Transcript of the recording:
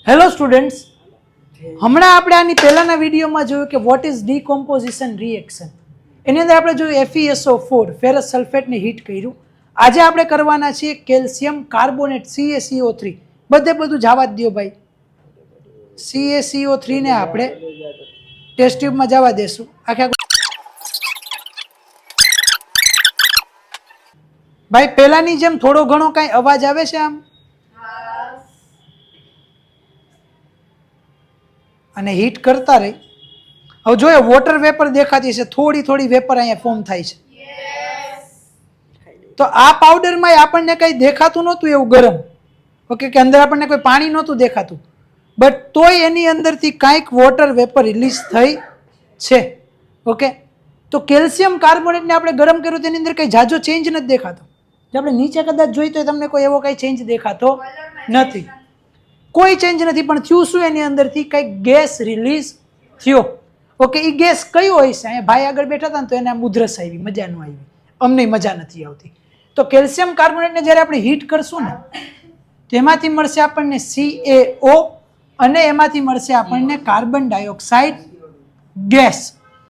Hello students, હમણાં આપણે આની પહેલાના વિડીયોમાં જોયું કે વોટ ઇઝ ડીકોમ્પોઝિશન રિએક્શન. એની અંદર આપણે જોયું FeSO4 ફેરસ સલ્ફેટને હીટ કર્યું. આજે આપણે કરવાના છીએ કેલ્શિયમ કાર્બોનેટ CaCO3. બધું જવા જ દો ભાઈ. CaCO3 ને આપણે ટેસ્ટ ટ્યુબમાં જવા દેશું. ભાઈ પહેલાની જેમ થોડો ઘણો કાંઈ અવાજ આવે છે આમ? અને હીટ કરતા રહી. હવે જોઈએ વોટર વેપર દેખાતી છે, થોડી વેપર અહીંયા ફોર્મ થાય છે. તો આ પાવડરમાં આપણને કંઈ દેખાતું નહોતું એવું ગરમ, ઓકે, કે અંદર આપણને કોઈ પાણી નહોતું દેખાતું, બટ તોય એની અંદરથી કાંઈક વોટર વેપર રિલીઝ થઈ છે. ઓકે, તો કેલ્શિયમ કાર્બોનેટને આપણે ગરમ કર્યું તેની અંદર કંઈ જાજો ચેન્જ નથી દેખાતો. જો આપણે નીચે કદાચ જોઈ તો તમને કોઈ એવો કંઈ ચેન્જ દેખાતો નથી, કોઈ ચેન્જ નથી. પણ થયું શું? એની અંદરથી કંઈક ગેસ રિલીઝ થયો. ઓકે, એ ગેસ કયો હોય છે? અહીંયા ભાઈ આગળ બેઠા હતા ને તો એને આમ ઉધરસ આવી, મજા ન આવી. અમને મજા નથી આવતી. તો કેલ્શિયમ કાર્બોનેટને જ્યારે આપણે હીટ કરશું ને તો એમાંથી મળશે આપણને CaO અને એમાંથી મળશે આપણને કાર્બન ડાયોક્સાઇડ ગેસ.